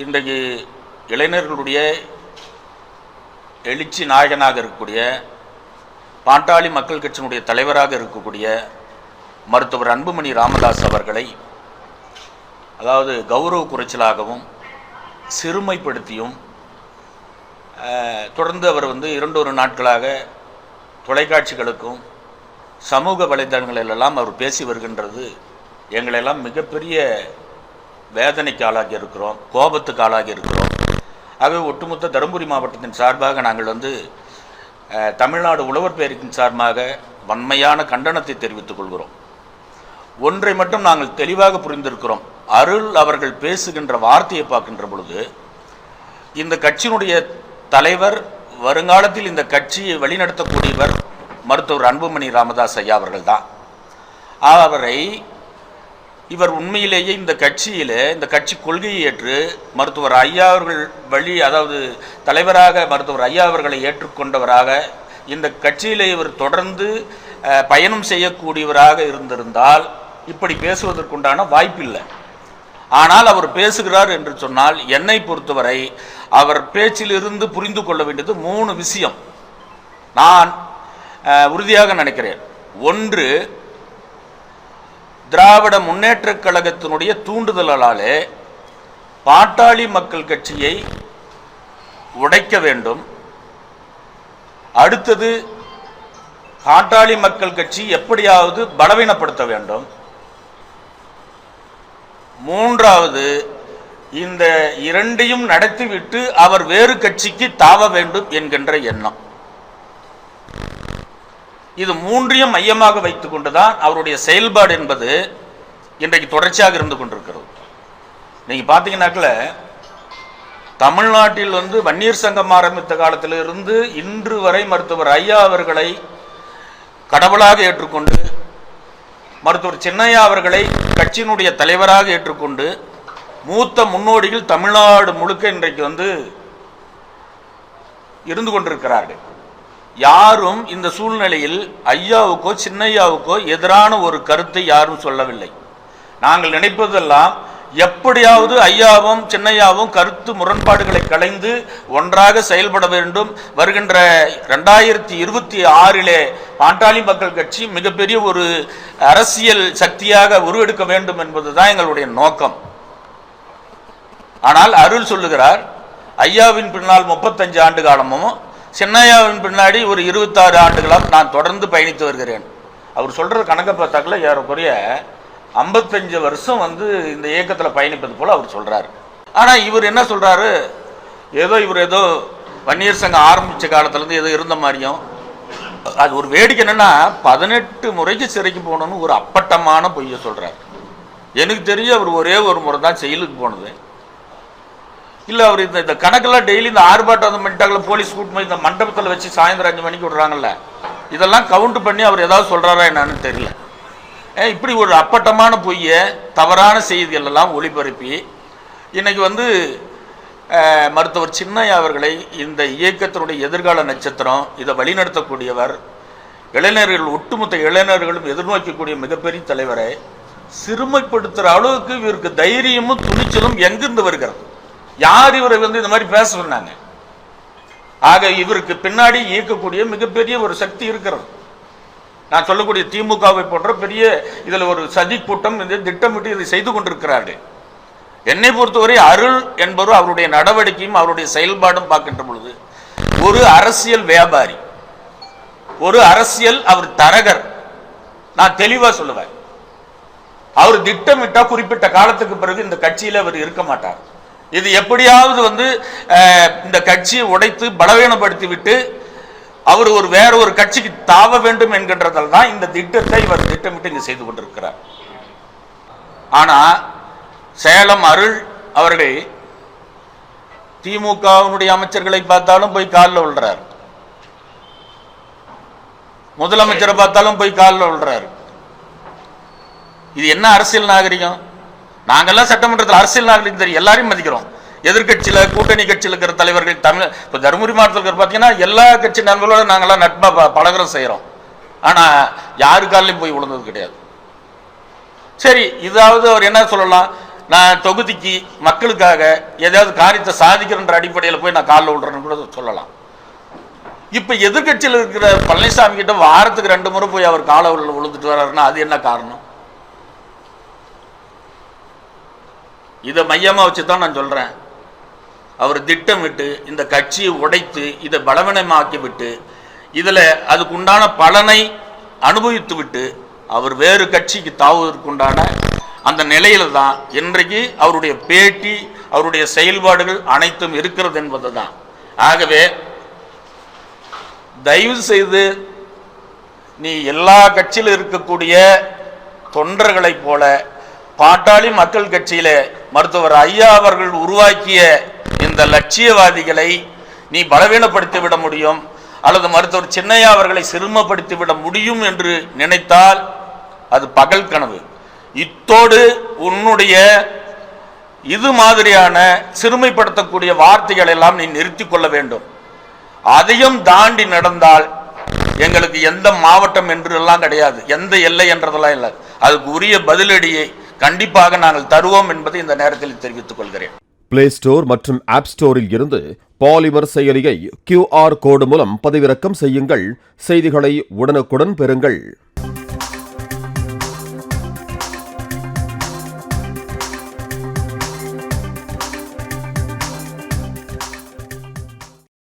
இன்றைக்கு இளைஞர்களுடைய எழுச்சி நாயகனாக இருக்கக்கூடிய பாட்டாளி மக்கள் கட்சியினுடைய தலைவராக இருக்கக்கூடிய மருத்துவர் அன்புமணி ராமதாஸ் அவர்களை அதாவது கௌரவ குறைச்சலாகவும் சிறுமைப்படுத்தியும் தொடர்ந்து அவர் 2 நாட்களாக தொலைக்காட்சிகளுக்கும் சமூக வலைதளங்களெல்லாம் அவர் பேசி வருகின்றது எங்களெல்லாம் மிகப்பெரிய வேதனைக்கு ஆளாகி இருக்கிறோம், கோபத்துக்கு ஆளாகி இருக்கிறோம். ஆகவே ஒட்டுமொத்த தருமபுரி மாவட்டத்தின் சார்பாக நாங்கள் தமிழ்நாடு உழவர் பேரவையின் சார்பாக வன்மையான கண்டனத்தை தெரிவித்துக் கொள்கிறோம். ஒன்றை மட்டும் நாங்கள் தெளிவாக புரிந்திருக்கிறோம். அருள் அவர்கள் பேசுகின்ற வார்த்தையை பார்க்கின்ற பொழுது இந்த கட்சியினுடைய தலைவர், வருங்காலத்தில் இந்த கட்சியை வழிநடத்தக்கூடியவர் மருத்துவர் அன்புமணி ராமதாஸ் ஐயா அவர்கள் தான். அவரை இவர் உண்மையிலேயே இந்த கட்சியில் இந்த கட்சி கொள்கையை ஏற்று மருத்துவர் ஐயா அவர்கள் அதாவது தலைவராக மருத்துவர் ஐயா அவர்களை ஏற்றுக்கொண்டவராக இந்த கட்சியில் இவர் தொடர்ந்து பயணம் செய்யக்கூடியவராக இருந்திருந்தால் இப்படி பேசுவதற்குண்டான வாய்ப்பில்லை. ஆனால் அவர் பேசுகிறார் என்று சொன்னால் என்னை பொறுத்தவரை அவர் பேச்சிலிருந்து புரிந்து கொள்ள வேண்டியது 3 விஷயம் நான் உறுதியாக நினைக்கிறேன். ஒன்று, திராவிட முன்னேற்றக் கழகத்தினுடைய தூண்டுதலாலே பாட்டாளி மக்கள் கட்சியை உடைக்க வேண்டும். அடுத்தது, பாட்டாளி மக்கள் கட்சி எப்படியாவது பலவீனப்படுத்த வேண்டும். மூன்றாவது, இந்த 2ஐயும் நடத்திவிட்டு அவர் வேறு கட்சிக்கு தாவ வேண்டும் என்கின்ற எண்ணம். இது 3ஐயும் மையமாக வைத்துக் கொண்டுதான் அவருடைய செயல்பாடு என்பது இன்றைக்கு தொடர்ச்சியாக இருந்து கொண்டிருக்கிறது. நீங்க பார்த்தீங்கன்னாக்கல தமிழ்நாட்டில் வன்னியர் சங்கம் ஆரம்பித்த காலத்திலிருந்து இன்று வரை மருத்துவர் ஐயா அவர்களை கடவுளாக ஏற்றுக்கொண்டு மருத்துவர் சின்னையா அவர்களை கட்சியினுடைய தலைவராக ஏற்றுக்கொண்டு மூத்த முன்னோடிகள் தமிழ்நாடு முழுக்க இன்றைக்கு இருந்து கொண்டிருக்கிறார்கள். யாரும் இந்த சூழ்நிலையில் ஐயாவுக்கோ சின்னையாவுக்கோ எதிரான ஒரு கருத்தை யாரும் சொல்லவில்லை. நாங்கள் நினைப்பதெல்லாம் எப்படியாவது ஐயாவும் சின்னையாவும் கருத்து முரண்பாடுகளை களைந்து ஒன்றாக செயல்பட வேண்டும். வருகின்ற 2026 பாட்டாளி மக்கள் கட்சி மிகப்பெரிய ஒரு அரசியல் சக்தியாக உருவெடுக்க வேண்டும் என்பதுதான் எங்களுடைய நோக்கம். ஆனால் அருள் சொல்லுகிறார், ஐயாவின் பின்னால் 35 ஆண்டு காலமும் சின்னையாவின் பின்னாடி ஒரு 26 ஆண்டுகளாக நான் தொடர்ந்து பயணித்து வருகிறேன். அவர் சொல்ற கணக்கை பார்த்தாக்கல ஏறக்குறைய 55 வருஷம் இந்த இயக்கத்தில் பயணிப்பது போல அவர் சொல்றாரு. ஆனா இவர் என்ன சொல்றாரு, இவர் ஏதோ வன்னியர் சங்கம் ஆரம்பிச்ச காலத்திலிருந்து ஏதோ இருந்த மாதிரியும். அது ஒரு வேடிக்கை என்னன்னா 18 முறைக்கு சிறைக்கு போகணும்னு ஒரு அப்பட்டமான பொய்ய சொல்றாரு. எனக்கு தெரிஞ்சு அவர் ஒரே ஒரு முறை தான் செயலுக்கு போனது. இல்லை அவர் இந்த கணக்கெல்லாம் டெய்லி இந்த ஆர்ப்பாட்டம் பண்ணிட்டாங்கள போலீஸ் கூட்டு இந்த மண்டபத்தில் வச்சு சாயந்தரம் 5 மணிக்கு விடுறாங்கல்ல, இதெல்லாம் கவுண்ட் பண்ணி அவர் ஏதாவது சொல்கிறாரா என்னன்னு தெரியல. இப்படி ஒரு அப்பட்டமான பொய்ய தவறான செய்திகள் எல்லாம் ஒளிபரப்பி இன்னைக்கு மருத்துவர் சின்னையா அவர்களை இந்த இயக்கத்தினுடைய எதிர்கால நட்சத்திரம், இதை வழிநடத்தக்கூடியவர், இளைஞர்கள் ஒட்டுமொத்த இளைஞர்களும் எதிர்நோக்கக்கூடிய மிகப்பெரிய தலைவரை சிறுமைப்படுத்துகிற அளவுக்கு இவருக்கு தைரியமும் துணிச்சலும் எங்கிருந்து வருகிறது? யார் இவரை இந்த மாதிரி பேச சொன்னாங்க? ஆக இவருக்கு பின்னாடி இயக்கக்கூடிய மிகப்பெரிய ஒரு சக்தி இருக்கிறது. நான் சொல்லக்கூடிய திமுகவை போன்ற பெரிய இதுல ஒரு சதி கூட்டம் திட்டமிட்டு இதை செய்து கொண்டிருக்கிறார்கள். என்னை பொறுத்தவரை அருள் என்பவர் அவருடைய நடவடிக்கையும் அவருடைய செயல்பாடும் பார்க்கின்ற பொழுது ஒரு அரசியல் வியாபாரி, ஒரு அரசியல் அவர் தரகர். நான் தெளிவா சொல்லுவேன், அவர் திட்டமிட்டா குறிப்பிட்ட காலத்துக்கு பிறகு இந்த கட்சியில அவர் இருக்க மாட்டார். இது எப்படியாவது இந்த கட்சியை உடைத்து பலவீனப்படுத்தி விட்டு அவர் வேற ஒரு கட்சிக்கு தாவ வேண்டும் என்கின்றதால் தான் இந்த திட்டத்தை இவர் திட்டமிட்டு இங்கு செய்து கொண்டிருக்கிறார். ஆனா சேலம் அருள் அவர்கள் திமுகவினுடைய அமைச்சர்களை பார்த்தாலும் போய் காலில் விழுறார், முதலமைச்சரை பார்த்தாலும் போய் காலில் விழுறார். இது என்ன அரசியல் நாகரிகம்? நாங்கெல்லாம் சட்டமன்றத்தில் அரசியல் நாகரிகம் தெரியும், எல்லாரையும் மதிக்கிறோம். எதிர்கட்சியில கூட்டணி கட்சியில் இருக்கிற தலைவர்கள் இப்போ தருமபுரி மாவட்டத்தில் பார்த்தீங்கன்னா எல்லா கட்சி நண்பர்களோட நாங்கெல்லாம் நட்பா பழகிறோம் செய்கிறோம். ஆனா யாரு காலையும் போய் விழுந்தது கிடையாது. சரி, இதாவது அவர் என்ன சொல்லலாம், நான் தொகுதிக்கு மக்களுக்காக ஏதாவது காரியத்தை சாதிக்கிறன்ற அடிப்படையில் போய் நான் காலில் விடுறேன்னு கூட சொல்லலாம். இப்போ எதிர்கட்சியில் இருக்கிற பழனிசாமி கிட்ட வாரத்துக்கு 2 முறை போய் அவர் காலை விழுந்துட்டு வர்றாருன்னா அது என்ன காரணம்? இதை மையமாக வச்சு தான் நான் சொல்கிறேன். அவர் திட்டமிட்டு இந்த கட்சியை உடைத்து இதை பலவீனமாக்கி விட்டு இதில் அதுக்கு உண்டான பலனை அனுபவித்து விட்டு அவர் வேறு கட்சிக்கு தாவுவதற்குண்டான அந்த நிலையில தான் இன்றைக்கு அவருடைய பேட்டி, அவருடைய செயல்பாடுகள் அனைத்தும் இருக்கிறது என்பது தான். ஆகவே தயவு செய்து நீ எல்லா கட்சியில் இருக்கக்கூடிய தொண்டர்களைப் போல பாட்டாளி மக்கள் கட்சியில மருத்துவர் ஐயா அவர்கள் உருவாக்கிய இந்த லட்சியவாதிகளை நீ பலவீனப்படுத்தி விட முடியும் அல்லது மருத்துவர் சின்னையா அவர்களை சிறுமப்படுத்தி விட முடியும் என்று நினைத்தால் அது பகல் கனவு. இத்தோடு உன்னுடைய இது மாதிரியான சிறுமைப்படுத்தக்கூடிய வார்த்தைகள் எல்லாம் நீ நிறுத்தி கொள்ள வேண்டும். அதையும் தாண்டி நடந்தால் எங்களுக்கு எந்த மாவட்டம் என்று எல்லாம் கிடையாது, எந்த எல்லை என்றதெல்லாம் இல்லை. அதுக்கு உரிய பதிலடியை கண்டிப்பாக நாங்கள் தருவோம் என்பதை இந்த நேரத்தில் தெரிவித்துக் கொள்கிறேன். பிளே ஸ்டோர் மற்றும் ஆப் ஸ்டோரில் இருந்து பாலிமர் செயலியை QR கோடு மூலம் பதிவிறக்கம் செய்யுங்கள். செய்திகளை உடனுக்குடன் பெறுங்கள்.